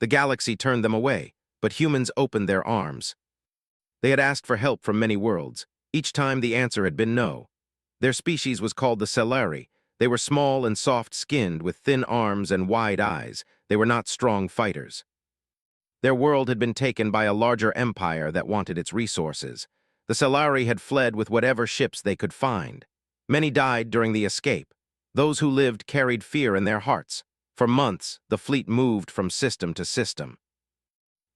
The galaxy turned them away, but humans opened their arms. They had asked for help from many worlds. Each time the answer had been no. Their species was called the Selari. They were small and soft-skinned with thin arms and wide eyes. They were not strong fighters. Their world had been taken by a larger empire that wanted its resources. The Selari had fled with whatever ships they could find. Many died during the escape. Those who lived carried fear in their hearts. For months, the fleet moved from system to system.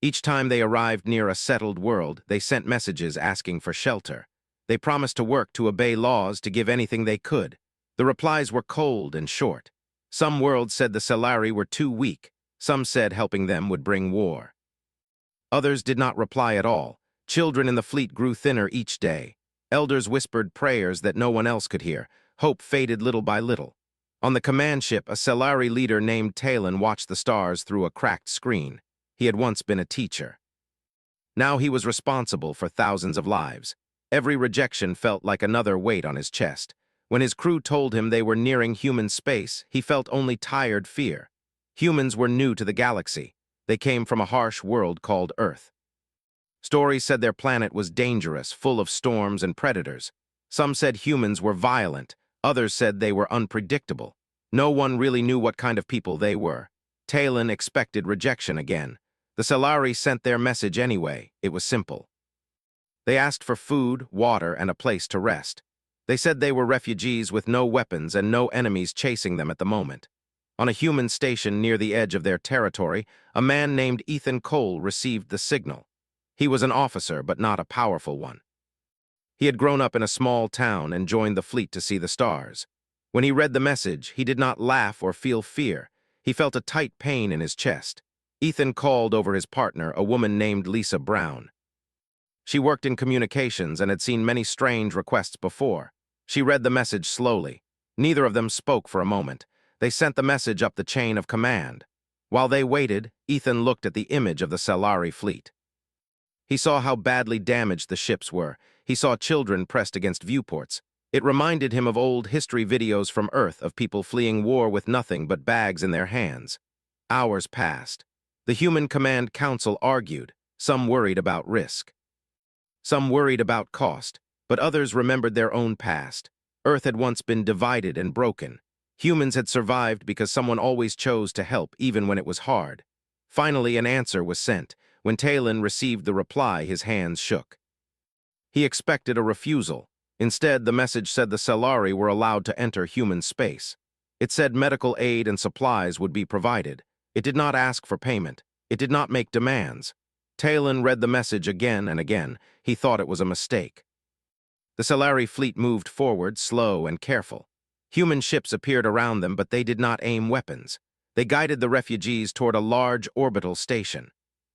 Each time they arrived near a settled world, they sent messages asking for shelter. They promised to work to obey laws, to give anything they could. The replies were cold and short. Some worlds said the Selari were too weak. Some said helping them would bring war. Others did not reply at all. Children in the fleet grew thinner each day. Elders whispered prayers that no one else could hear. Hope faded little by little. On the command ship, a Selari leader named Talon watched the stars through a cracked screen. He had once been a teacher. Now he was responsible for thousands of lives. Every rejection felt like another weight on his chest. When his crew told him they were nearing human space, he felt only tired fear. Humans were new to the galaxy. They came from a harsh world called Earth. Stories said their planet was dangerous, full of storms and predators. Some said humans were violent. Others said they were unpredictable. No one really knew what kind of people they were. Talon expected rejection again. The Selari sent their message anyway. It was simple. They asked for food, water, and a place to rest. They said they were refugees with no weapons and no enemies chasing them at the moment. On a human station near the edge of their territory, a man named Ethan Cole received the signal. He was an officer, but not a powerful one. He had grown up in a small town and joined the fleet to see the stars. When he read the message, he did not laugh or feel fear. He felt a tight pain in his chest. Ethan called over his partner, a woman named Lisa Brown. She worked in communications and had seen many strange requests before. She read the message slowly. Neither of them spoke for a moment. They sent the message up the chain of command. While they waited, Ethan looked at the image of the Selari fleet. He saw how badly damaged the ships were. He saw children pressed against viewports. It reminded him of old history videos from Earth of people fleeing war with nothing but bags in their hands. Hours passed. The Human Command Council argued. Some worried about risk. Some worried about cost, but others remembered their own past. Earth had once been divided and broken. Humans had survived because someone always chose to help, even when it was hard. Finally, an answer was sent. When Talon received the reply, his hands shook. He expected a refusal. Instead, the message said the Selari were allowed to enter human space. It said medical aid and supplies would be provided. It did not ask for payment. It did not make demands. Talon read the message again and again. He thought it was a mistake. The Selari fleet moved forward, slow and careful. Human ships appeared around them, but they did not aim weapons. They guided the refugees toward a large orbital station.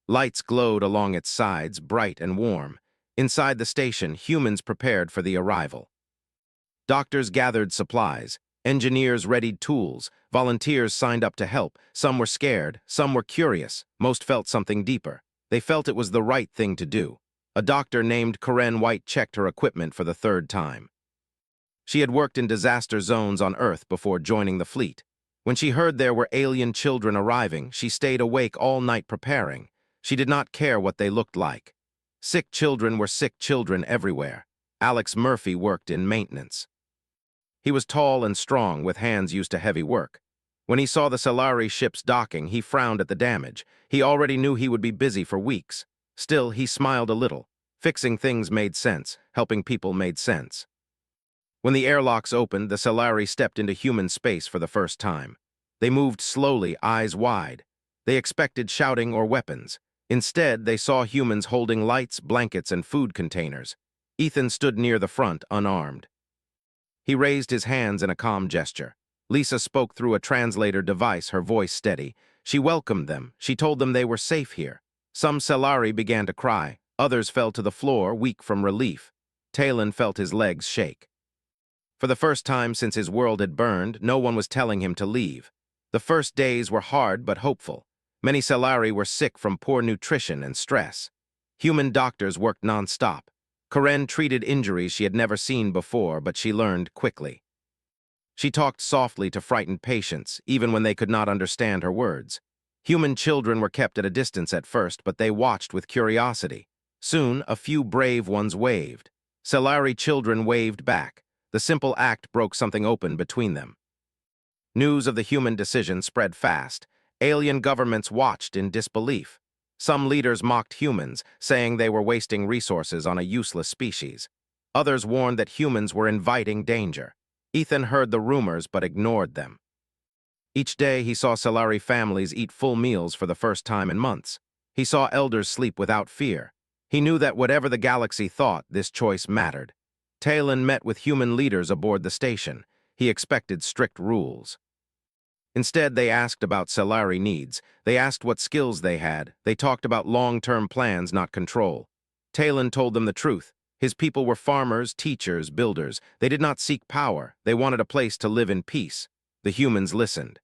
Lights glowed along its sides, bright and warm. Inside the station, humans prepared for the arrival. Doctors gathered supplies. Engineers readied tools. Volunteers signed up to help. Some were scared. Some were curious. Most felt something deeper. They felt it was the right thing to do. A doctor named Corinne White checked her equipment for the third time. She had worked in disaster zones on Earth before joining the fleet. When she heard there were alien children arriving, she stayed awake all night preparing. She did not care what they looked like. Sick children were sick children everywhere. Alex Murphy worked in maintenance. He was tall and strong, with hands used to heavy work. When he saw the Selari ships docking, he frowned at the damage. He already knew he would be busy for weeks. Still, he smiled a little. Fixing things made sense. Helping people made sense. When the airlocks opened, the Selari stepped into human space for the first time. They moved slowly, eyes wide. They expected shouting or weapons. Instead, they saw humans holding lights, blankets, and food containers. Ethan stood near the front, unarmed. He raised his hands in a calm gesture. Lisa spoke through a translator device, her voice steady. She welcomed them. She told them they were safe here. Some Selari began to cry. Others fell to the floor, weak from relief. Talon felt his legs shake. For the first time since his world had burned, no one was telling him to leave. The first days were hard but hopeful. Many Selari were sick from poor nutrition and stress. Human doctors worked non-stop. Corinne treated injuries she had never seen before, but she learned quickly. She talked softly to frightened patients, even when they could not understand her words. Human children were kept at a distance at first, but they watched with curiosity. Soon, a few brave ones waved. Selari children waved back. The simple act broke something open between them. News of the human decision spread fast. Alien governments watched in disbelief. Some leaders mocked humans, saying they were wasting resources on a useless species. Others warned that humans were inviting danger. Ethan heard the rumors but ignored them. Each day he saw Selari families eat full meals for the first time in months. He saw elders sleep without fear. He knew that whatever the galaxy thought, this choice mattered. Talon met with human leaders aboard the station. He expected strict rules. Instead, they asked about Selari needs. They asked what skills they had. They talked about long-term plans, not control. Talon told them the truth. His people were farmers, teachers, builders. They did not seek power. They wanted a place to live in peace. The humans listened.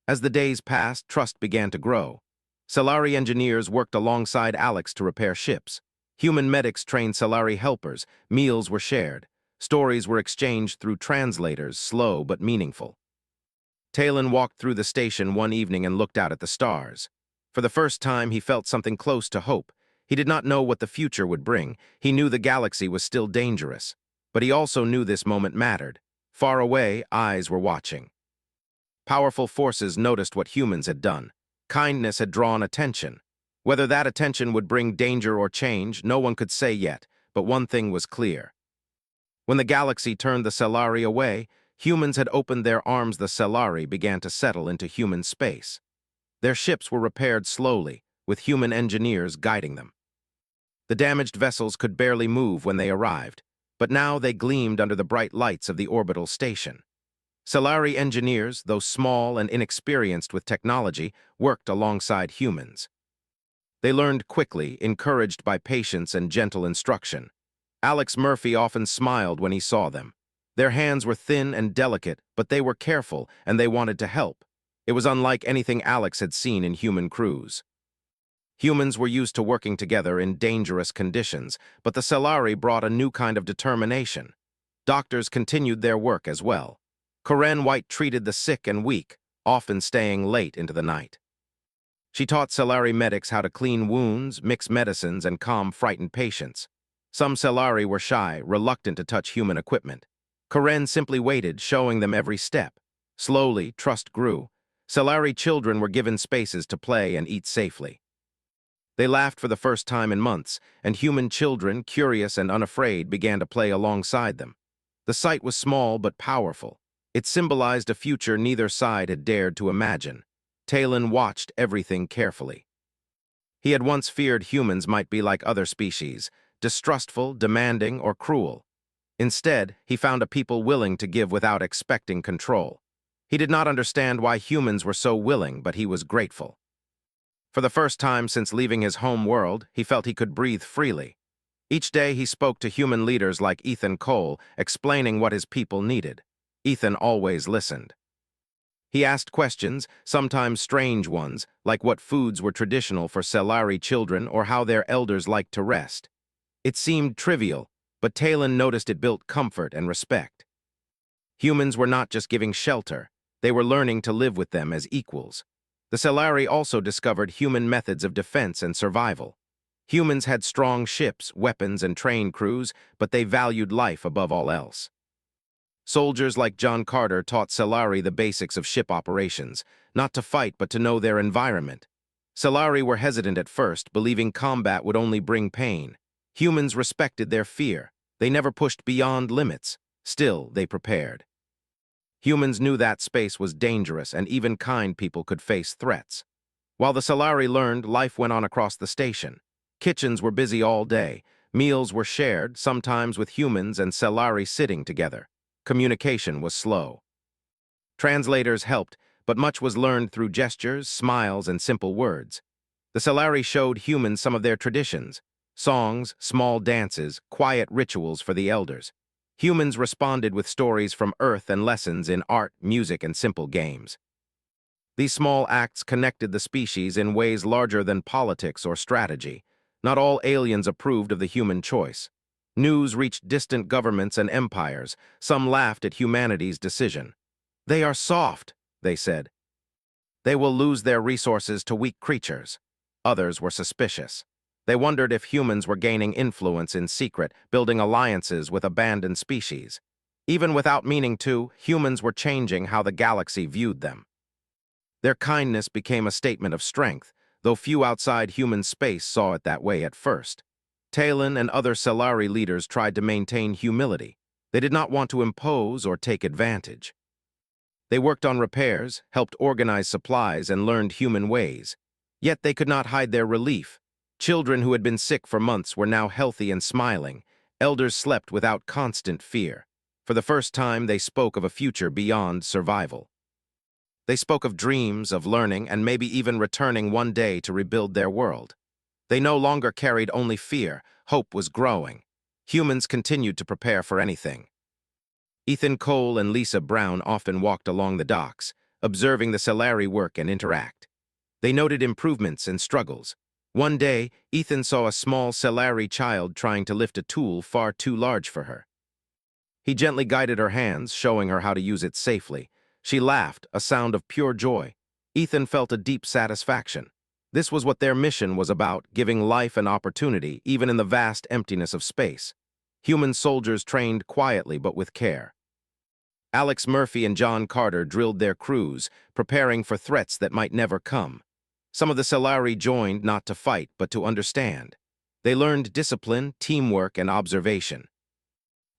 As the days passed, trust began to grow. Selari engineers worked alongside Alex to repair ships. Human medics trained Selari helpers. Meals were shared. Stories were exchanged through translators, slow but meaningful. Talon walked through the station one evening and looked out at the stars. For the first time, he felt something close to hope. He did not know what the future would bring. He knew the galaxy was still dangerous. But he also knew this moment mattered. Far away, eyes were watching. Powerful forces noticed what humans had done. Kindness had drawn attention. Whether that attention would bring danger or change, no one could say yet, but one thing was clear. When the galaxy turned the Selari away, humans had opened their arms. The Selari began to settle into human space. Their ships were repaired slowly, with human engineers guiding them. The damaged vessels could barely move when they arrived, but now they gleamed under the bright lights of the orbital station. Selari engineers, though small and inexperienced with technology, worked alongside humans. They learned quickly, encouraged by patience and gentle instruction. Alex Murphy often smiled when he saw them. Their hands were thin and delicate, but they were careful, and they wanted to help. It was unlike anything Alex had seen in human crews. Humans were used to working together in dangerous conditions, but the Selari brought a new kind of determination. Doctors continued their work as well. Corinne White treated the sick and weak, often staying late into the night. She taught Selari medics how to clean wounds, mix medicines, and calm frightened patients. Some Selari were shy, reluctant to touch human equipment. Corinne simply waited, showing them every step. Slowly, trust grew. Selari children were given spaces to play and eat safely. They laughed for the first time in months, and human children, curious and unafraid, began to play alongside them. The sight was small but powerful. It symbolized a future neither side had dared to imagine. Talon watched everything carefully. He had once feared humans might be like other species, distrustful, demanding, or cruel. Instead, he found a people willing to give without expecting control. He did not understand why humans were so willing, but he was grateful. For the first time since leaving his home world, he felt he could breathe freely. Each day he spoke to human leaders like Ethan Cole, explaining what his people needed. Ethan always listened. He asked questions, sometimes strange ones, like what foods were traditional for Selari children or how their elders liked to rest. It seemed trivial, but Talon noticed it built comfort and respect. Humans were not just giving shelter, they were learning to live with them as equals. The Selari also discovered human methods of defense and survival. Humans had strong ships, weapons, and trained crews, but they valued life above all else. Soldiers like John Carter taught Selari the basics of ship operations, not to fight but to know their environment. Selari were hesitant at first, believing combat would only bring pain. Humans respected their fear. They never pushed beyond limits. Still, they prepared. Humans knew that space was dangerous and even kind people could face threats. While the Selari learned, life went on across the station. Kitchens were busy all day. Meals were shared, sometimes with humans and Selari sitting together. Communication was slow. Translators helped, but much was learned through gestures, smiles, and simple words. The Selari showed humans some of their traditions: songs, small dances, quiet rituals for the elders. Humans responded with stories from Earth and lessons in art, music, and simple games. These small acts connected the species in ways larger than politics or strategy. Not all aliens approved of the human choice. News reached distant governments and empires. Some laughed at humanity's decision. "They are soft," they said. They will lose their resources to weak creatures. Others were suspicious. They wondered if humans were gaining influence in secret, building alliances with abandoned species. Even without meaning to, humans were changing how the galaxy viewed them. Their kindness became a statement of strength, though few outside human space saw it that way at first. Talon and other Selari leaders tried to maintain humility. They did not want to impose or take advantage. They worked on repairs, helped organize supplies, and learned human ways. Yet they could not hide their relief. Children who had been sick for months were now healthy and smiling. Elders slept without constant fear. For the first time, they spoke of a future beyond survival. They spoke of dreams, of learning, and maybe even returning one day to rebuild their world. They no longer carried only fear. Hope was growing. Humans continued to prepare for anything. Ethan Cole and Lisa Brown often walked along the docks, observing the Selari work and interact. They noted improvements and struggles. One day, Ethan saw a small Selari child trying to lift a tool far too large for her. He gently guided her hands, showing her how to use it safely. She laughed, a sound of pure joy. Ethan felt a deep satisfaction. This was what their mission was about, giving life an opportunity, even in the vast emptiness of space. Human soldiers trained quietly but with care. Alex Murphy and John Carter drilled their crews, preparing for threats that might never come. Some of the Selari joined not to fight, but to understand. They learned discipline, teamwork, and observation.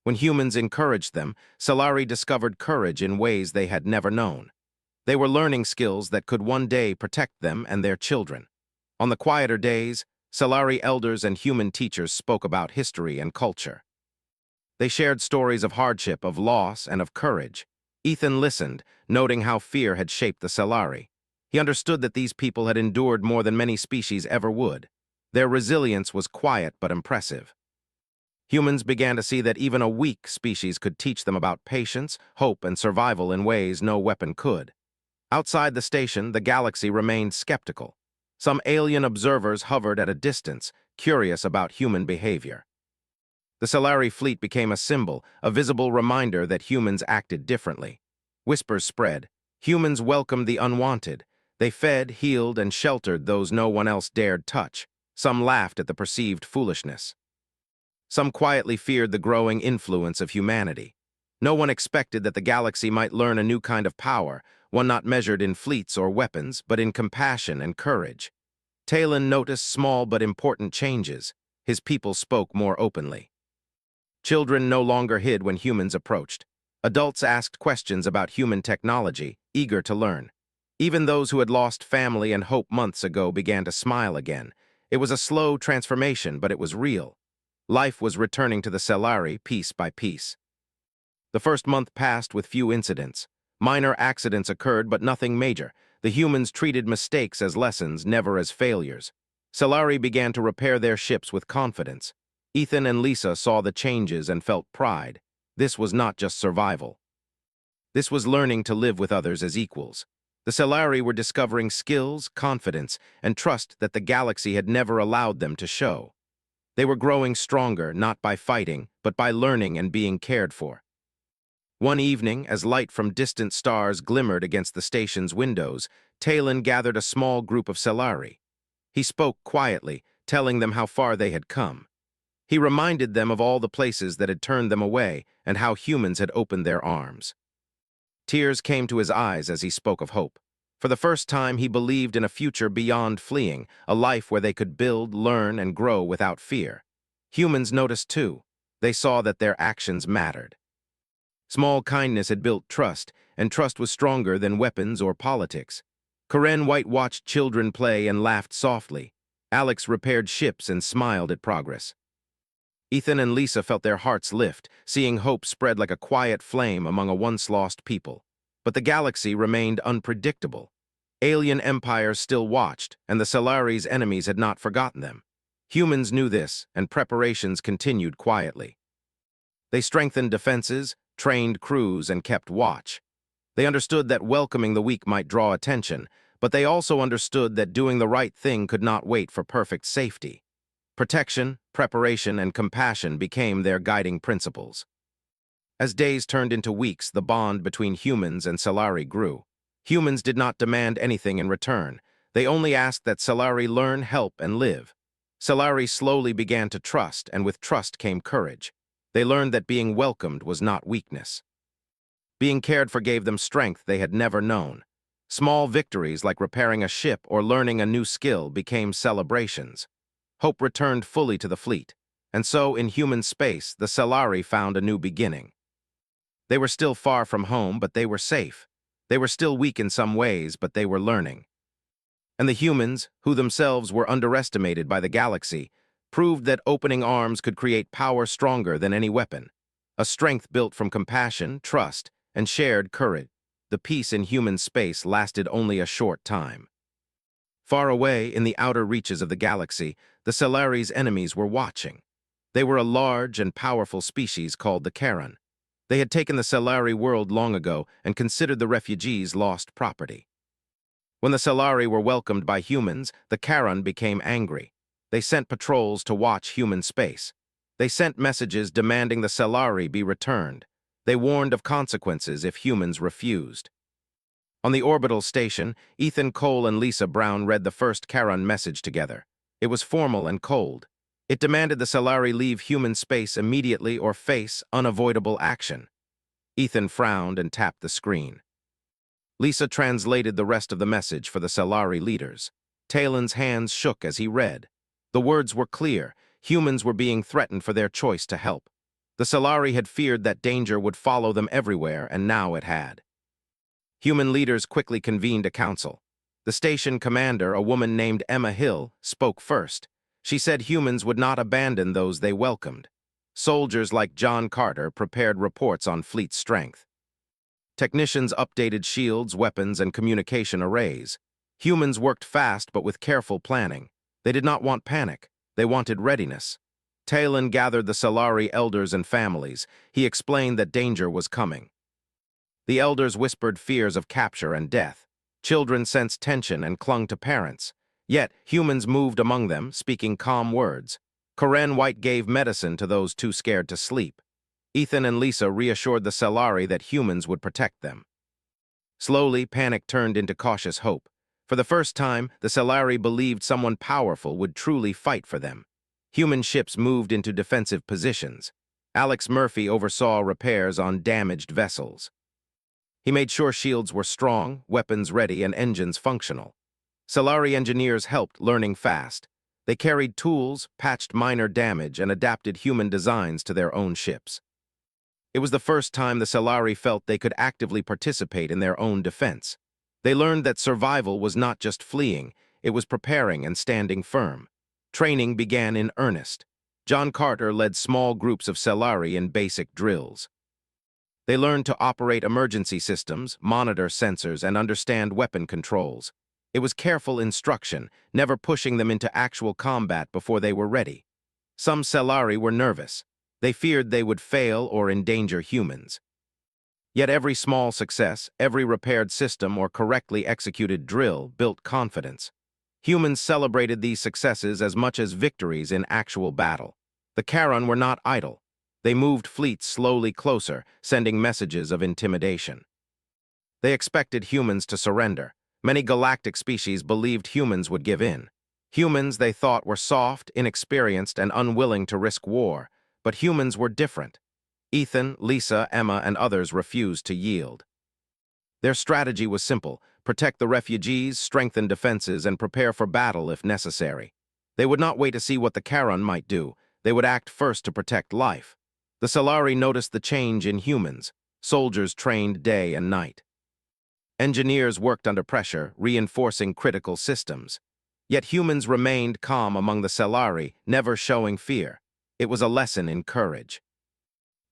When humans encouraged them, Selari discovered courage in ways they had never known. They were learning skills that could one day protect them and their children. On the quieter days, Selari elders and human teachers spoke about history and culture. They shared stories of hardship, of loss, and of courage. Ethan listened, noting how fear had shaped the Selari. He understood that these people had endured more than many species ever would. Their resilience was quiet but impressive. Humans began to see that even a weak species could teach them about patience, hope, and survival in ways no weapon could. Outside the station, the galaxy remained skeptical. Some alien observers hovered at a distance, curious about human behavior. The Selari fleet became a symbol, a visible reminder that humans acted differently. Whispers spread. Humans welcomed the unwanted. They fed, healed, and sheltered those no one else dared touch. Some laughed at the perceived foolishness. Some quietly feared the growing influence of humanity. No one expected that the galaxy might learn a new kind of power, one not measured in fleets or weapons, but in compassion and courage. Talon noticed small but important changes. His people spoke more openly. Children no longer hid when humans approached. Adults asked questions about human technology, eager to learn. Even those who had lost family and hope months ago began to smile again. It was a slow transformation, but it was real. Life was returning to the Selari piece by piece. The first month passed with few incidents. Minor accidents occurred, but nothing major. The humans treated mistakes as lessons, never as failures. Selari began to repair their ships with confidence. Ethan and Lisa saw the changes and felt pride. This was not just survival. This was learning to live with others as equals. The Selari were discovering skills, confidence, and trust that the galaxy had never allowed them to show. They were growing stronger, not by fighting, but by learning and being cared for. One evening, as light from distant stars glimmered against the station's windows, Talon gathered a small group of Selari. He spoke quietly, telling them how far they had come. He reminded them of all the places that had turned them away and how humans had opened their arms. Tears came to his eyes as he spoke of hope. For the first time, he believed in a future beyond fleeing, a life where they could build, learn, and grow without fear. Humans noticed too. They saw that their actions mattered. Small kindness had built trust, and trust was stronger than weapons or politics. Karen White watched children play and laughed softly. Alex repaired ships and smiled at progress. Ethan and Lisa felt their hearts lift, seeing hope spread like a quiet flame among a once-lost people. But the galaxy remained unpredictable. Alien empires still watched, and the Selari's enemies had not forgotten them. Humans knew this, and preparations continued quietly. They strengthened defenses, trained crews, and kept watch. They understood that welcoming the weak might draw attention, but they also understood that doing the right thing could not wait for perfect safety. Protection, preparation, and compassion became their guiding principles. As days turned into weeks, the bond between humans and Selari grew. Humans did not demand anything in return. They only asked that Solari learn, help, and live. Solari slowly began to trust, and with trust came courage. They learned that being welcomed was not weakness. Being cared for gave them strength they had never known. Small victories like repairing a ship or learning a new skill became celebrations. Hope returned fully to the fleet, and so in human space the Solari found a new beginning. They were still far from home, but they were safe. They were still weak in some ways, but they were learning. And the humans, who themselves were underestimated by the galaxy, proved that opening arms could create power stronger than any weapon. A strength built from compassion, trust, and shared courage. The peace in human space lasted only a short time. Far away, in the outer reaches of the galaxy, the Solari's enemies were watching. They were a large and powerful species called the Charon. They had taken the Solari world long ago and considered the refugees lost property. When the Solari were welcomed by humans, the Charon became angry. They sent patrols to watch human space. They sent messages demanding the Solari be returned. They warned of consequences if humans refused. On the orbital station, Ethan Cole and Lisa Brown read the first Charon message together. It was formal and cold. It demanded the Solari leave human space immediately or face unavoidable action. Ethan frowned and tapped the screen. Lisa translated the rest of the message for the Solari leaders. Talon's hands shook as he read. The words were clear. Humans were being threatened for their choice to help. The Solari had feared that danger would follow them everywhere, and now it had. Human leaders quickly convened a council. The station commander, a woman named Emma Hill, spoke first. She said humans would not abandon those they welcomed. Soldiers like John Carter prepared reports on fleet strength. Technicians updated shields, weapons, and communication arrays. Humans worked fast but with careful planning. They did not want panic. They wanted readiness. Talon gathered the Solari elders and families. He explained that danger was coming. The elders whispered fears of capture and death. Children sensed tension and clung to parents. Yet, humans moved among them, speaking calm words. Corinne White gave medicine to those too scared to sleep. Ethan and Lisa reassured the Solari that humans would protect them. Slowly, panic turned into cautious hope. For the first time, the Solari believed someone powerful would truly fight for them. Human ships moved into defensive positions. Alex Murphy oversaw repairs on damaged vessels. He made sure shields were strong, weapons ready, and engines functional. Solari engineers helped, learning fast. They carried tools, patched minor damage, and adapted human designs to their own ships. It was the first time the Solari felt they could actively participate in their own defense. They learned that survival was not just fleeing, it was preparing and standing firm. Training began in earnest. John Carter led small groups of Solari in basic drills. They learned to operate emergency systems, monitor sensors, and understand weapon controls. It was careful instruction, never pushing them into actual combat before they were ready. Some Solari were nervous. They feared they would fail or endanger humans. Yet every small success, every repaired system or correctly executed drill built confidence. Humans celebrated these successes as much as victories in actual battle. The Charon were not idle. They moved fleets slowly closer, sending messages of intimidation. They expected humans to surrender. Many galactic species believed humans would give in. Humans, they thought, were soft, inexperienced, and unwilling to risk war. But humans were different. Ethan, Lisa, Emma, and others refused to yield. Their strategy was simple: protect the refugees, strengthen defenses, and prepare for battle if necessary. They would not wait to see what the Charon might do. They would act first to protect life. The Solari noticed the change in humans. Soldiers trained day and night. Engineers worked under pressure, reinforcing critical systems. Yet humans remained calm among the Solari, never showing fear. It was a lesson in courage.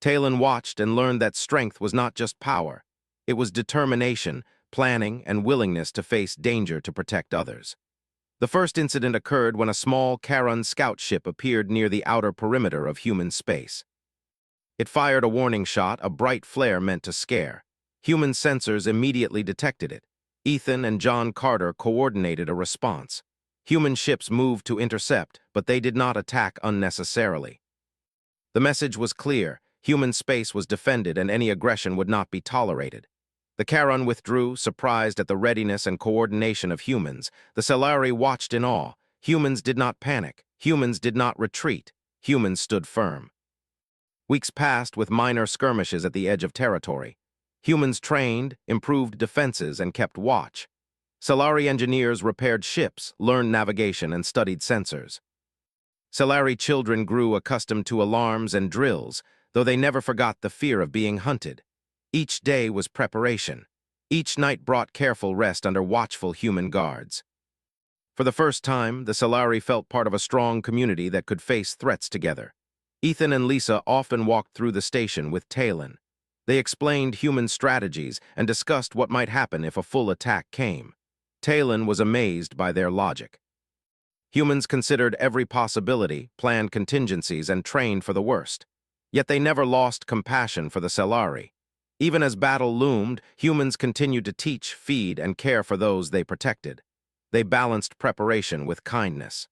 Talon watched and learned that strength was not just power. It was determination, planning, and willingness to face danger to protect others. The first incident occurred when a small Charon scout ship appeared near the outer perimeter of human space. It fired a warning shot, a bright flare meant to scare. Human sensors immediately detected it. Ethan and John Carter coordinated a response. Human ships moved to intercept, but they did not attack unnecessarily. The message was clear: human space was defended and any aggression would not be tolerated. The Charon withdrew, surprised at the readiness and coordination of humans. The Selari watched in awe. Humans did not panic. Humans did not retreat. Humans stood firm. Weeks passed with minor skirmishes at the edge of territory. Humans trained, improved defenses, and kept watch. Selari engineers repaired ships, learned navigation, and studied sensors. Selari children grew accustomed to alarms and drills, though they never forgot the fear of being hunted. Each day was preparation. Each night brought careful rest under watchful human guards. For the first time, the Selari felt part of a strong community that could face threats together. Ethan and Lisa often walked through the station with Talon. They explained human strategies and discussed what might happen if a full attack came. Talon was amazed by their logic. Humans considered every possibility, planned contingencies, and trained for the worst. Yet they never lost compassion for the Selari. Even as battle loomed, humans continued to teach, feed, and care for those they protected. They balanced preparation with kindness.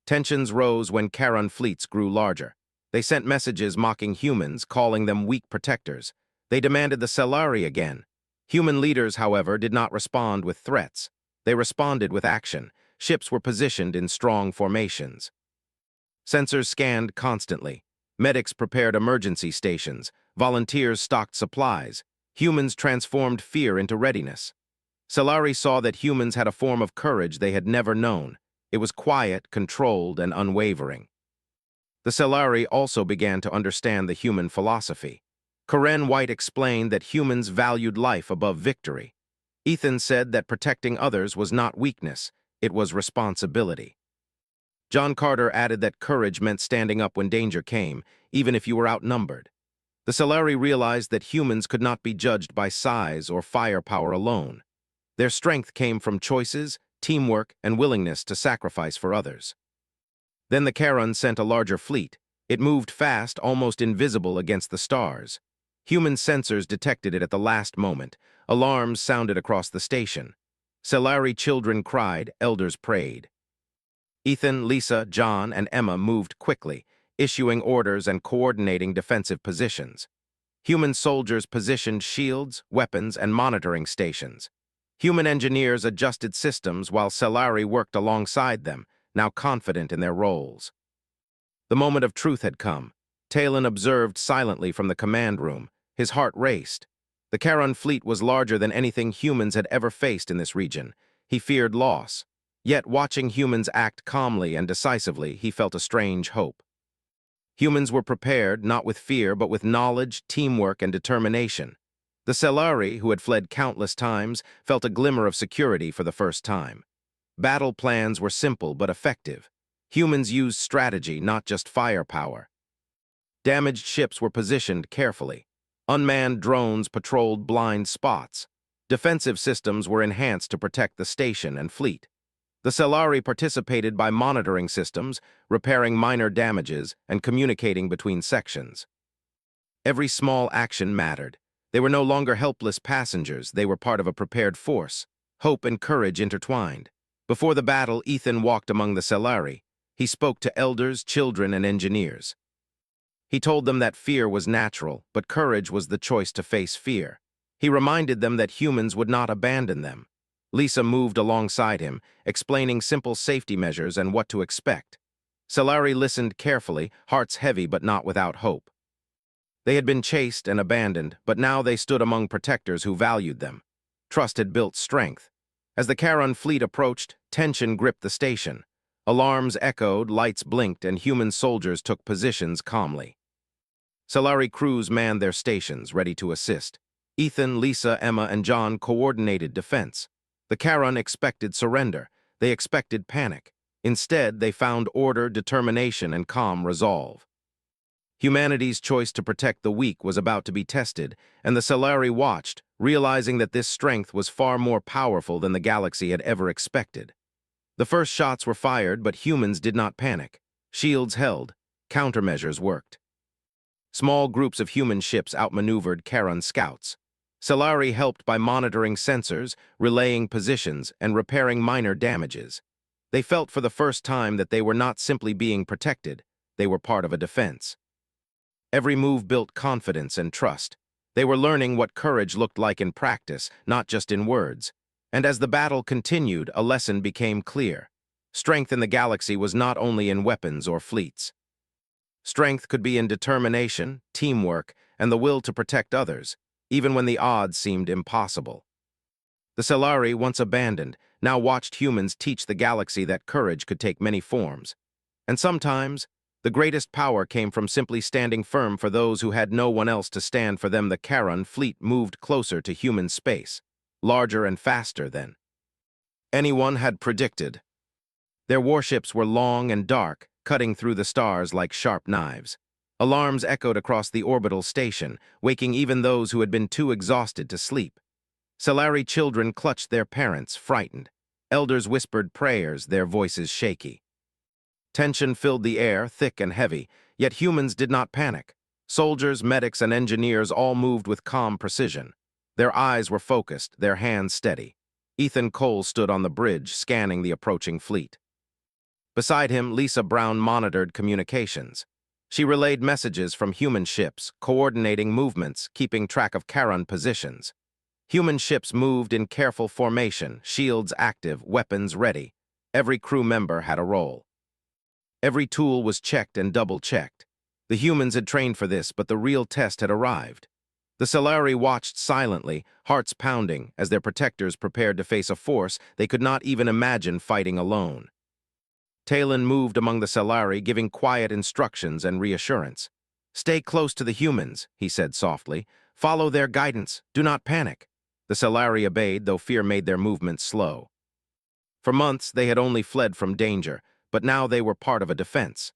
Tensions rose when Charon fleets grew larger. They sent messages mocking humans, calling them weak protectors. They demanded the Selari again. Human leaders, however, did not respond with threats. They responded with action. Ships were positioned in strong formations. Sensors scanned constantly. Medics prepared emergency stations. Volunteers stocked supplies. Humans transformed fear into readiness. Selari saw that humans had a form of courage they had never known. It was quiet, controlled, and unwavering. The Selari also began to understand the human philosophy. Karen White explained that humans valued life above victory. Ethan said that protecting others was not weakness, it was responsibility. John Carter added that courage meant standing up when danger came, even if you were outnumbered. The Selari realized that humans could not be judged by size or firepower alone. Their strength came from choices, teamwork, and willingness to sacrifice for others. Then the Charon sent a larger fleet. It moved fast, almost invisible against the stars. Human sensors detected it at the last moment. Alarms sounded across the station. Selari children cried, elders prayed. Ethan, Lisa, John, and Emma moved quickly, issuing orders and coordinating defensive positions. Human soldiers positioned shields, weapons, and monitoring stations. Human engineers adjusted systems while Selari worked alongside them, now confident in their roles. The moment of truth had come. Talon observed silently from the command room. His heart raced. The Charon fleet was larger than anything humans had ever faced in this region. He feared loss. Yet, watching humans act calmly and decisively, he felt a strange hope. Humans were prepared, not with fear, but with knowledge, teamwork, and determination. The Selari, who had fled countless times, felt a glimmer of security for the first time. Battle plans were simple but effective. Humans used strategy, not just firepower. Damaged ships were positioned carefully. Unmanned drones patrolled blind spots. Defensive systems were enhanced to protect the station and fleet. The Selari participated by monitoring systems, repairing minor damages, and communicating between sections. Every small action mattered. They were no longer helpless passengers, they were part of a prepared force. Hope and courage intertwined. Before the battle, Ethan walked among the Selari. He spoke to elders, children, and engineers. He told them that fear was natural, but courage was the choice to face fear. He reminded them that humans would not abandon them. Lisa moved alongside him, explaining simple safety measures and what to expect. Selari listened carefully, hearts heavy but not without hope. They had been chased and abandoned, but now they stood among protectors who valued them. Trust had built strength. As the Charon fleet approached, tension gripped the station. Alarms echoed, lights blinked, and human soldiers took positions calmly. Selari crews manned their stations, ready to assist. Ethan, Lisa, Emma, and John coordinated defense. The Charon expected surrender. They expected panic. Instead, they found order, determination, and calm resolve. Humanity's choice to protect the weak was about to be tested, and the Selari watched, realizing that this strength was far more powerful than the galaxy had ever expected. The first shots were fired, but humans did not panic. Shields held. Countermeasures worked. Small groups of human ships outmaneuvered Charon scouts. Selari helped by monitoring sensors, relaying positions, and repairing minor damages. They felt for the first time that they were not simply being protected, they were part of a defense. Every move built confidence and trust. They were learning what courage looked like in practice, not just in words. And as the battle continued, a lesson became clear. Strength in the galaxy was not only in weapons or fleets. Strength could be in determination, teamwork, and the will to protect others, even when the odds seemed impossible. The Selari, once abandoned, now watched humans teach the galaxy that courage could take many forms. And sometimes, the greatest power came from simply standing firm for those who had no one else to stand for them. The Charon fleet moved closer to human space, larger and faster than anyone had predicted. Their warships were long and dark, cutting through the stars like sharp knives. Alarms echoed across the orbital station, waking even those who had been too exhausted to sleep. Selari children clutched their parents, frightened. Elders whispered prayers, their voices shaky. Tension filled the air, thick and heavy, yet humans did not panic. Soldiers, medics, and engineers all moved with calm precision. Their eyes were focused, their hands steady. Ethan Cole stood on the bridge, scanning the approaching fleet. Beside him, Lisa Brown monitored communications. She relayed messages from human ships, coordinating movements, keeping track of Charon positions. Human ships moved in careful formation, shields active, weapons ready. Every crew member had a role. Every tool was checked and double-checked. The humans had trained for this, but the real test had arrived. The Selari watched silently, hearts pounding, as their protectors prepared to face a force they could not even imagine fighting alone. Talon moved among the Selari, giving quiet instructions and reassurance. "Stay close to the humans," he said softly. "Follow their guidance. Do not panic." The Selari obeyed, though fear made their movements slow. For months, they had only fled from danger, but now they were part of a defense.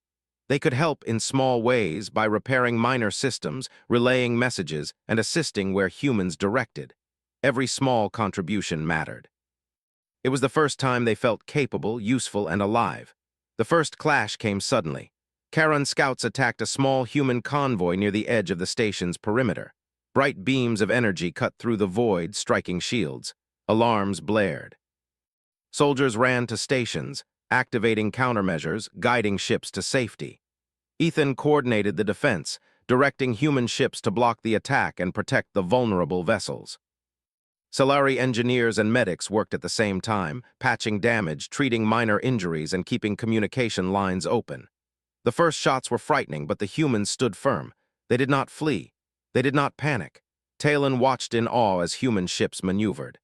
They could help in small ways by repairing minor systems, relaying messages, and assisting where humans directed. Every small contribution mattered. It was the first time they felt capable, useful, and alive. The first clash came suddenly. Charon scouts attacked a small human convoy near the edge of the station's perimeter. Bright beams of energy cut through the void, striking shields. Alarms blared. Soldiers ran to stations, activating countermeasures, guiding ships to safety. Ethan coordinated the defense, directing human ships to block the attack and protect the vulnerable vessels. Selari engineers and medics worked at the same time, patching damage, treating minor injuries, and keeping communication lines open. The first shots were frightening, but the humans stood firm. They did not flee. They did not panic. Talon watched in awe as human ships maneuvered.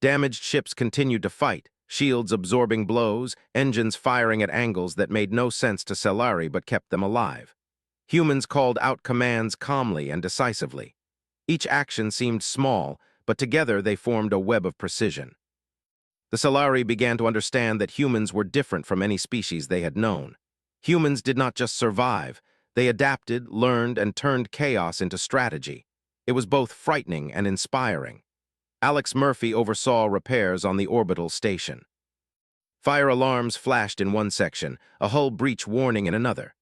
Damaged ships continued to fight, shields absorbing blows, engines firing at angles that made no sense to Selari but kept them alive. Humans called out commands calmly and decisively. Each action seemed small, but together they formed a web of precision. The Selari began to understand that humans were different from any species they had known. Humans did not just survive, they adapted, learned, and turned chaos into strategy. It was both frightening and inspiring. Alex Murphy oversaw repairs on the orbital station. Fire alarms flashed in one section, a hull breach warning in another.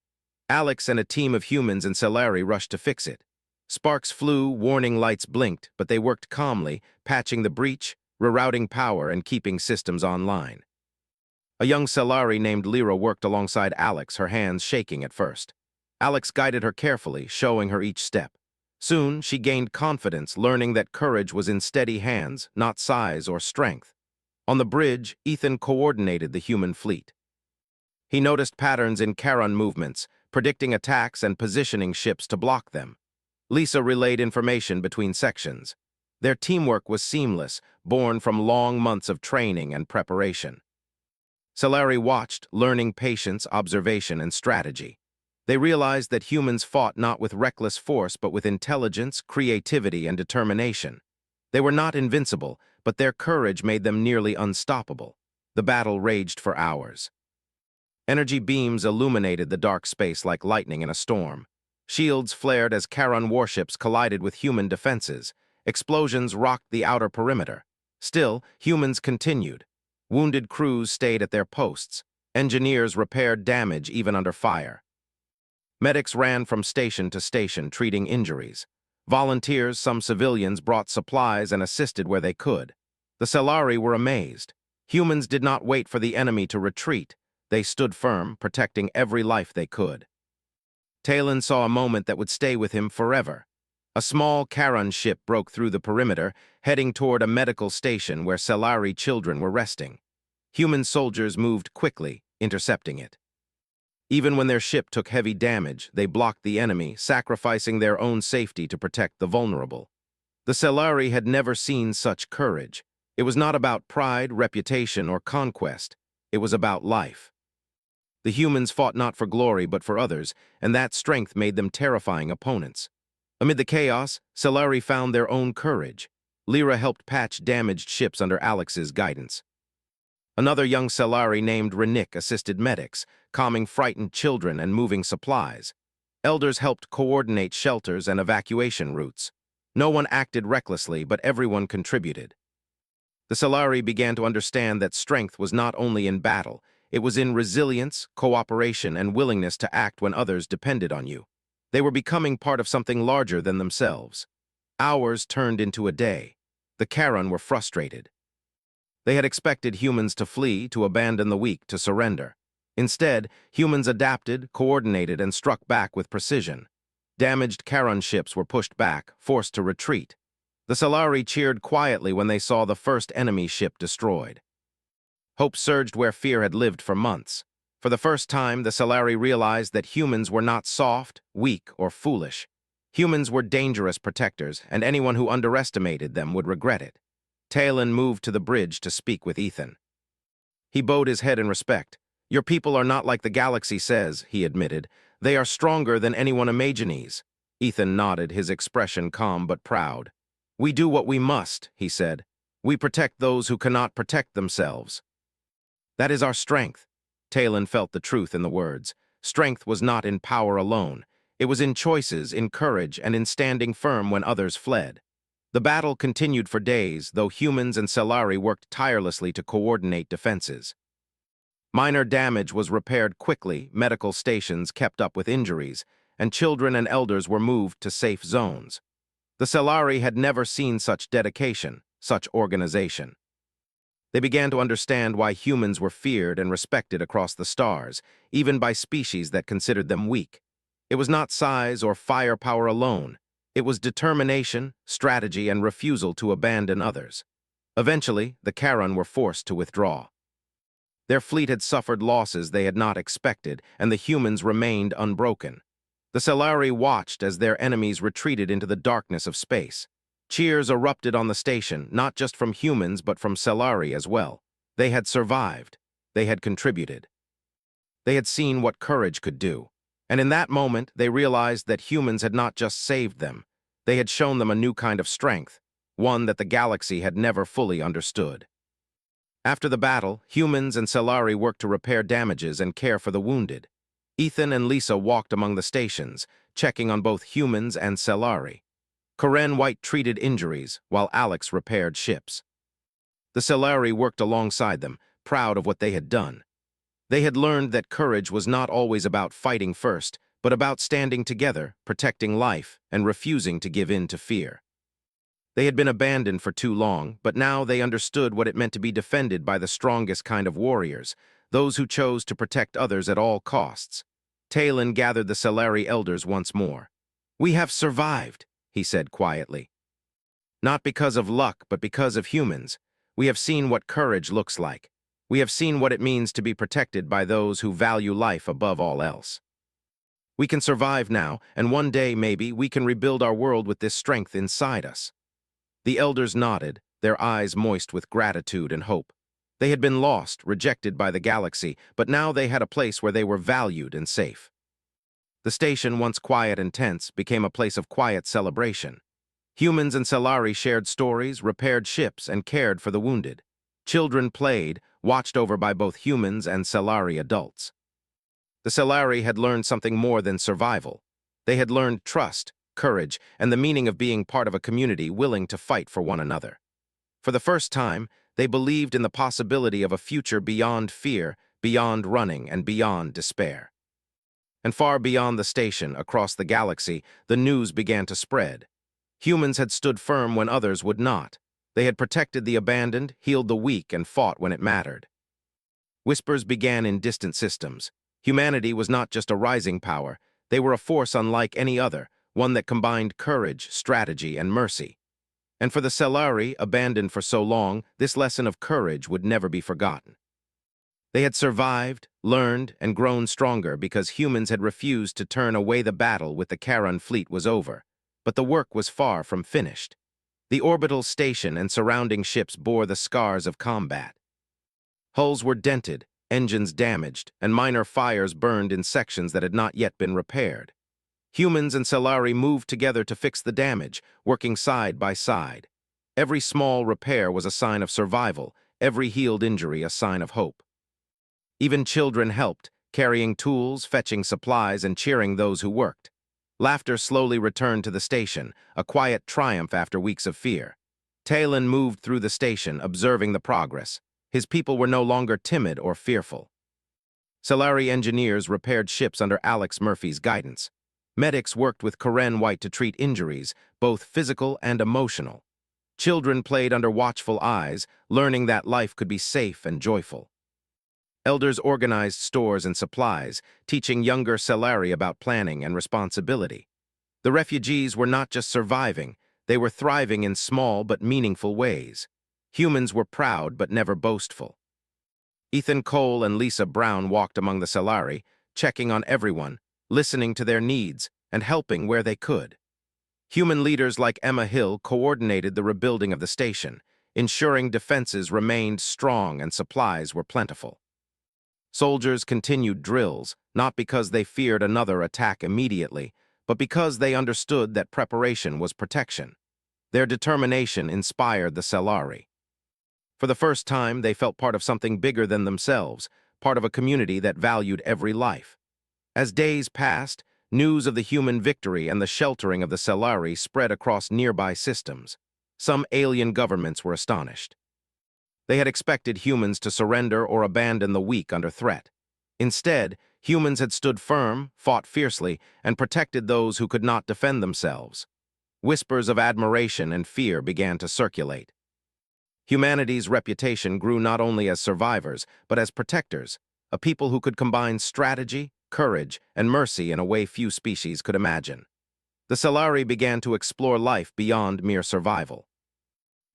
Alex and a team of humans and Selari rushed to fix it. Sparks flew, warning lights blinked, but they worked calmly, patching the breach, rerouting power, and keeping systems online. A young Selari named Lyra worked alongside Alex, her hands shaking at first. Alex guided her carefully, showing her each step. Soon, she gained confidence, learning that courage was in steady hands, not size or strength. On the bridge, Ethan coordinated the human fleet. He noticed patterns in Charon movements, predicting attacks and positioning ships to block them. Lisa relayed information between sections. Their teamwork was seamless, born from long months of training and preparation. Selari watched, learning patience, observation, and strategy. They realized that humans fought not with reckless force but with intelligence, creativity, and determination. They were not invincible, but their courage made them nearly unstoppable. The battle raged for hours. Energy beams illuminated the dark space like lightning in a storm. Shields flared as Charon warships collided with human defenses. Explosions rocked the outer perimeter. Still, humans continued. Wounded crews stayed at their posts. Engineers repaired damage even under fire. Medics ran from station to station, treating injuries. Volunteers, some civilians, brought supplies and assisted where they could. The Selari were amazed. Humans did not wait for the enemy to retreat. They stood firm, protecting every life they could. Talon saw a moment that would stay with him forever. A small Charon ship broke through the perimeter, heading toward a medical station where Selari children were resting. Human soldiers moved quickly, intercepting it. Even when their ship took heavy damage, they blocked the enemy, sacrificing their own safety to protect the vulnerable. The Selari had never seen such courage. It was not about pride, reputation, or conquest. It was about life. The humans fought not for glory but for others, and that strength made them terrifying opponents. Amid the chaos, Selari found their own courage. Lyra helped patch damaged ships under Alex's guidance. Another young Selari named Renik assisted medics, calming frightened children and moving supplies. Elders helped coordinate shelters and evacuation routes. No one acted recklessly, but everyone contributed. The Selari began to understand that strength was not only in battle, it was in resilience, cooperation, and willingness to act when others depended on you. They were becoming part of something larger than themselves. Hours turned into a day. The Charon were frustrated. They had expected humans to flee, to abandon the weak, to surrender. Instead, humans adapted, coordinated, and struck back with precision. Damaged Charon ships were pushed back, forced to retreat. The Selari cheered quietly when they saw the first enemy ship destroyed. Hope surged where fear had lived for months. For the first time, the Selari realized that humans were not soft, weak, or foolish. Humans were dangerous protectors, and anyone who underestimated them would regret it. Talon moved to the bridge to speak with Ethan. He bowed his head in respect. "Your people are not like the galaxy says," he admitted. "They are stronger than anyone imagines." Ethan nodded, his expression calm but proud. "We do what we must," he said. "We protect those who cannot protect themselves." "That is our strength." Talon felt the truth in the words. Strength was not in power alone. It was in choices, in courage, and in standing firm when others fled. The battle continued for days, though humans and Selari worked tirelessly to coordinate defenses. Minor damage was repaired quickly, medical stations kept up with injuries, and children and elders were moved to safe zones. The Selari had never seen such dedication, such organization. They began to understand why humans were feared and respected across the stars, even by species that considered them weak. It was not size or firepower alone. It was determination, strategy, and refusal to abandon others. Eventually, the Charon were forced to withdraw. Their fleet had suffered losses they had not expected, and the humans remained unbroken. The Selari watched as their enemies retreated into the darkness of space. Cheers erupted on the station, not just from humans but from Selari as well. They had survived. They had contributed. They had seen what courage could do. And in that moment, they realized that humans had not just saved them. They had shown them a new kind of strength, one that the galaxy had never fully understood. After the battle, humans and Selari worked to repair damages and care for the wounded. Ethan and Lisa walked among the stations, checking on both humans and Selari. Karen White treated injuries, while Alex repaired ships. The Selari worked alongside them, proud of what they had done. They had learned that courage was not always about fighting first, but about standing together, protecting life, and refusing to give in to fear. They had been abandoned for too long, but now they understood what it meant to be defended by the strongest kind of warriors, those who chose to protect others at all costs. Talon gathered the Selari elders once more. "We have survived," he said quietly. "Not because of luck, but because of humans. We have seen what courage looks like. We have seen what it means to be protected by those who value life above all else. We can survive now, and one day, maybe, we can rebuild our world with this strength inside us." The elders nodded, their eyes moist with gratitude and hope. They had been lost, rejected by the galaxy, but now they had a place where they were valued and safe. The station, once quiet and tense, became a place of quiet celebration. Humans and Selari shared stories, repaired ships, and cared for the wounded. Children played, watched over by both humans and Selari adults. The Selari had learned something more than survival. They had learned trust, courage, and the meaning of being part of a community willing to fight for one another. For the first time, they believed in the possibility of a future beyond fear, beyond running, and beyond despair. And far beyond the station, across the galaxy, the news began to spread. Humans had stood firm when others would not. They had protected the abandoned, healed the weak, and fought when it mattered. Whispers began in distant systems. Humanity was not just a rising power. They were a force unlike any other, one that combined courage, strategy, and mercy. And for the Selari, abandoned for so long, this lesson of courage would never be forgotten. They had survived, learned, and grown stronger because humans had refused to turn away. The battle with the Charon fleet was over, but the work was far from finished. The orbital station and surrounding ships bore the scars of combat. Hulls were dented, engines damaged, and minor fires burned in sections that had not yet been repaired. Humans and Selari moved together to fix the damage, working side by side. Every small repair was a sign of survival, every healed injury a sign of hope. Even children helped, carrying tools, fetching supplies, and cheering those who worked. Laughter slowly returned to the station, a quiet triumph after weeks of fear. Talon moved through the station, observing the progress. His people were no longer timid or fearful. Selari engineers repaired ships under Alex Murphy's guidance. Medics worked with Karen White to treat injuries, both physical and emotional. Children played under watchful eyes, learning that life could be safe and joyful. Elders organized stores and supplies, teaching younger Selari about planning and responsibility. The refugees were not just surviving, they were thriving in small but meaningful ways. Humans were proud but never boastful. Ethan Cole and Lisa Brown walked among the Selari, checking on everyone, listening to their needs, and helping where they could. Human leaders like Emma Hill coordinated the rebuilding of the station, ensuring defenses remained strong and supplies were plentiful. Soldiers continued drills, not because they feared another attack immediately, but because they understood that preparation was protection. Their determination inspired the Selari. For the first time, they felt part of something bigger than themselves, part of a community that valued every life. As days passed, news of the human victory and the sheltering of the Selari spread across nearby systems. Some alien governments were astonished. They had expected humans to surrender or abandon the weak under threat. Instead, humans had stood firm, fought fiercely, and protected those who could not defend themselves. Whispers of admiration and fear began to circulate. Humanity's reputation grew not only as survivors, but as protectors, a people who could combine strategy, courage, and mercy in a way few species could imagine. The Selari began to explore life beyond mere survival.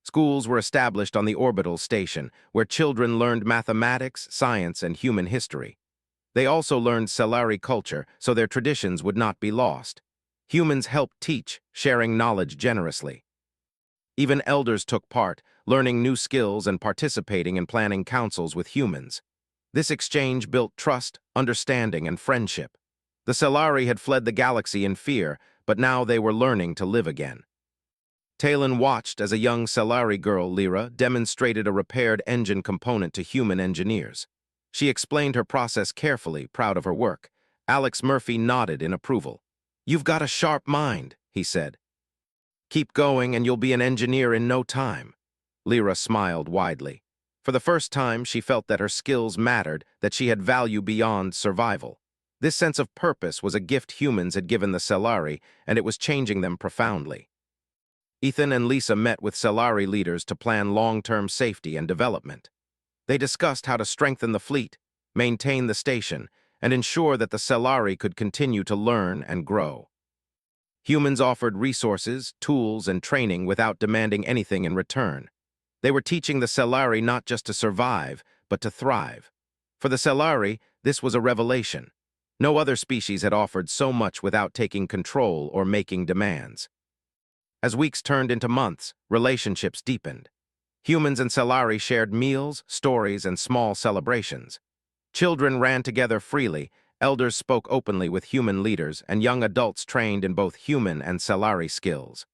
Schools were established on the orbital station, where children learned mathematics, science, and human history. They also learned Selari culture, so their traditions would not be lost. Humans helped teach, sharing knowledge generously. Even elders took part, learning new skills and participating in planning councils with humans. This exchange built trust, understanding, and friendship. The Selari had fled the galaxy in fear, but now they were learning to live again. Talon watched as a young Selari girl, Lyra, demonstrated a repaired engine component to human engineers. She explained her process carefully, proud of her work. Alex Murphy nodded in approval. "You've got a sharp mind," he said. "Keep going and you'll be an engineer in no time." Lyra smiled widely. For the first time, she felt that her skills mattered, that she had value beyond survival. This sense of purpose was a gift humans had given the Selari, and it was changing them profoundly. Ethan and Lisa met with Selari leaders to plan long-term safety and development. They discussed how to strengthen the fleet, maintain the station, and ensure that the Selari could continue to learn and grow. Humans offered resources, tools, and training without demanding anything in return. They were teaching the Selari not just to survive, but to thrive. For the Selari, this was a revelation. No other species had offered so much without taking control or making demands. As weeks turned into months, relationships deepened. Humans and Selari shared meals, stories, and small celebrations. Children ran together freely, elders spoke openly with human leaders, and young adults trained in both human and Selari skills.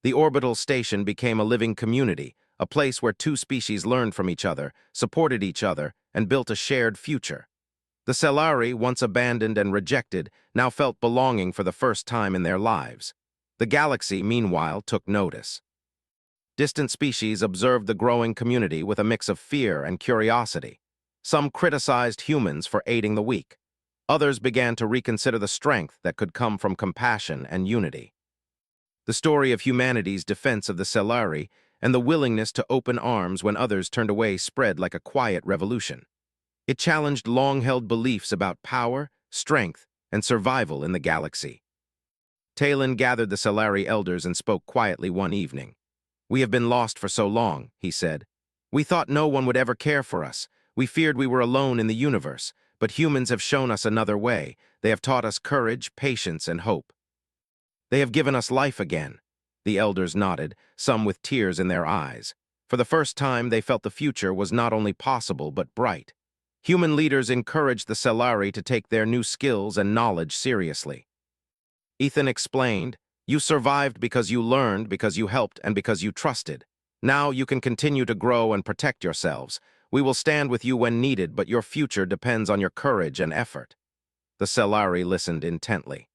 The orbital station became a living community, a place where two species learned from each other, supported each other, and built a shared future. The Selari, once abandoned and rejected, now felt belonging for the first time in their lives. The galaxy, meanwhile, took notice. Distant species observed the growing community with a mix of fear and curiosity. Some criticized humans for aiding the weak. Others began to reconsider the strength that could come from compassion and unity. The story of humanity's defense of the Selari and the willingness to open arms when others turned away spread like a quiet revolution. It challenged long-held beliefs about power, strength, and survival in the galaxy. Talon gathered the Selari elders and spoke quietly one evening. "We have been lost for so long," he said. "We thought no one would ever care for us. We feared we were alone in the universe, but humans have shown us another way. They have taught us courage, patience, and hope. They have given us life again." The elders nodded, some with tears in their eyes. For the first time, they felt the future was not only possible but bright. Human leaders encouraged the Selari to take their new skills and knowledge seriously. Ethan explained, "You survived because you learned, because you helped, and because you trusted. Now you can continue to grow and protect yourselves. We will stand with you when needed, but your future depends on your courage and effort." The Selari listened intently.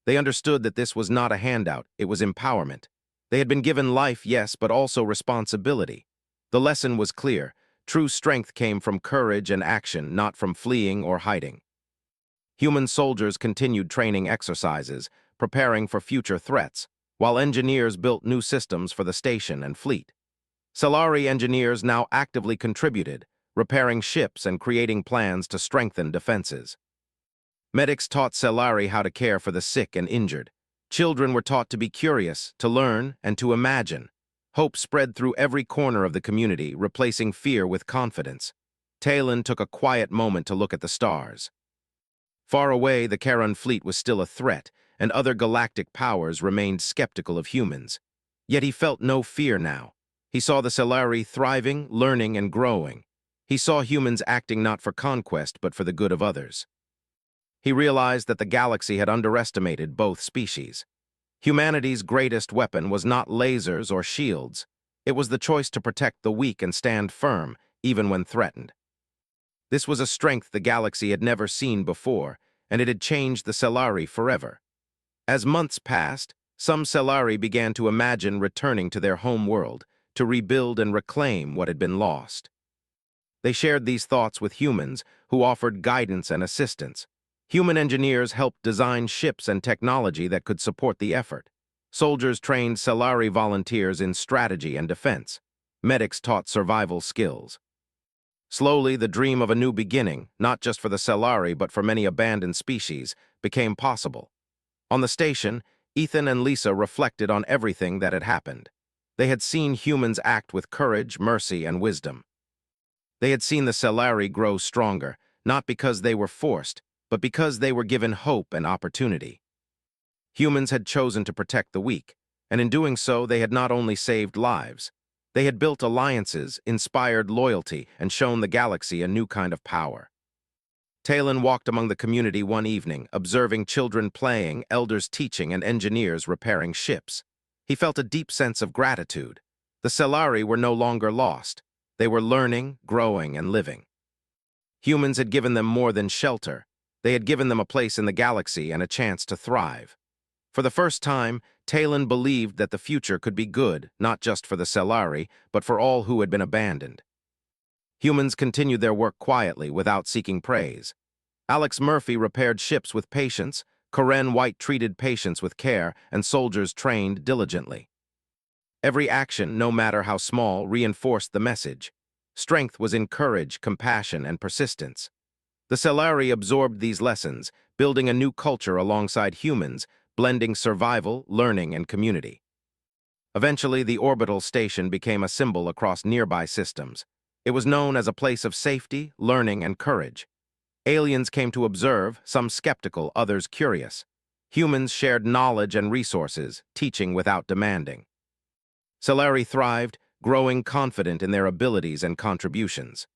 They understood that this was not a handout, it was empowerment. They had been given life, yes, but also responsibility. The lesson was clear. True strength came from courage and action, not from fleeing or hiding. Human soldiers continued training exercises, preparing for future threats, while engineers built new systems for the station and fleet. Selari engineers now actively contributed, repairing ships and creating plans to strengthen defenses. Medics taught Selari how to care for the sick and injured. Children were taught to be curious, to learn, and to imagine. Hope spread through every corner of the community, replacing fear with confidence. Talon took a quiet moment to look at the stars. Far away, the Charon fleet was still a threat, and other galactic powers remained skeptical of humans. Yet he felt no fear now. He saw the Selari thriving, learning, and growing. He saw humans acting not for conquest, but for the good of others. He realized that the galaxy had underestimated both species. Humanity's greatest weapon was not lasers or shields. It was the choice to protect the weak and stand firm, even when threatened. This was a strength the galaxy had never seen before, and it had changed the Selari forever. As months passed, some Selari began to imagine returning to their home world, to rebuild and reclaim what had been lost. They shared these thoughts with humans, who offered guidance and assistance. Human engineers helped design ships and technology that could support the effort. Soldiers trained Selari volunteers in strategy and defense. Medics taught survival skills. Slowly, the dream of a new beginning, not just for the Selari but for many abandoned species, became possible. On the station, Ethan and Lisa reflected on everything that had happened. They had seen humans act with courage, mercy, and wisdom. They had seen the Selari grow stronger, not because they were forced, but because they were given hope and opportunity. Humans had chosen to protect the weak, and in doing so, they had not only saved lives. They had built alliances, inspired loyalty, and shown the galaxy a new kind of power. Talon walked among the community one evening, observing children playing, elders teaching, and engineers repairing ships. He felt a deep sense of gratitude. The Selari were no longer lost. They were learning, growing, and living. Humans had given them more than shelter. They had given them a place in the galaxy and a chance to thrive. For the first time, Talon believed that the future could be good, not just for the Selari, but for all who had been abandoned. Humans continued their work quietly, without seeking praise. Alex Murphy repaired ships with patience, Corinne White treated patients with care, and soldiers trained diligently. Every action, no matter how small, reinforced the message. Strength was in courage, compassion, and persistence. The Selari absorbed these lessons, building a new culture alongside humans, blending survival, learning, and community. Eventually, the orbital station became a symbol across nearby systems. It was known as a place of safety, learning, and courage. Aliens came to observe, some skeptical, others curious. Humans shared knowledge and resources, teaching without demanding. Selari thrived, growing confident in their abilities and contributions.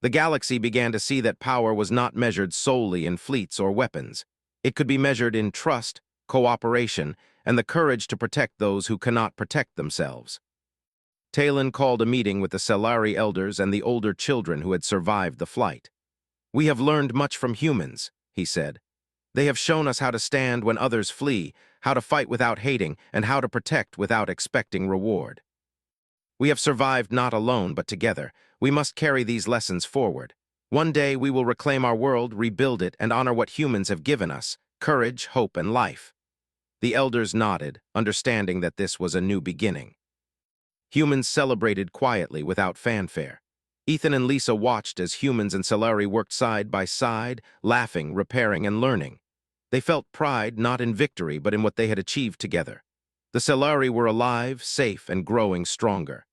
The galaxy began to see that power was not measured solely in fleets or weapons. It could be measured in trust, cooperation, and the courage to protect those who cannot protect themselves. Talon called a meeting with the Selari elders and the older children who had survived the flight. "We have learned much from humans," he said. "They have shown us how to stand when others flee, how to fight without hating, and how to protect without expecting reward. We have survived not alone, but together. We must carry these lessons forward. One day we will reclaim our world, rebuild it, and honor what humans have given us: courage, hope, and life." The elders nodded, understanding that this was a new beginning. Humans celebrated quietly, without fanfare. Ethan and Lisa watched as humans and Selari worked side by side, laughing, repairing, and learning. They felt pride not in victory but in what they had achieved together. The Selari were alive, safe, and growing stronger.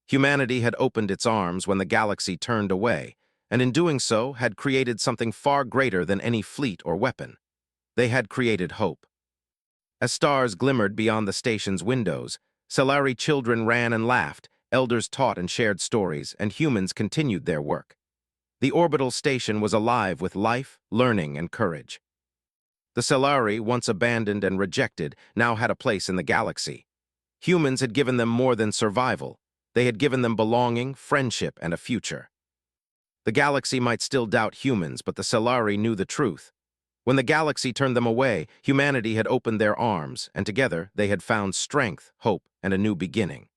Humanity had opened its arms when the galaxy turned away, and in doing so had created something far greater than any fleet or weapon. They had created hope. As stars glimmered beyond the station's windows, Selari children ran and laughed, elders taught and shared stories, and humans continued their work. The orbital station was alive with life, learning, and courage. The Selari, once abandoned and rejected, now had a place in the galaxy. Humans had given them more than survival. They had given them belonging, friendship, and a future. The galaxy might still doubt humans, but the Selari knew the truth. When the galaxy turned them away, humanity had opened their arms, and together they had found strength, hope, and a new beginning.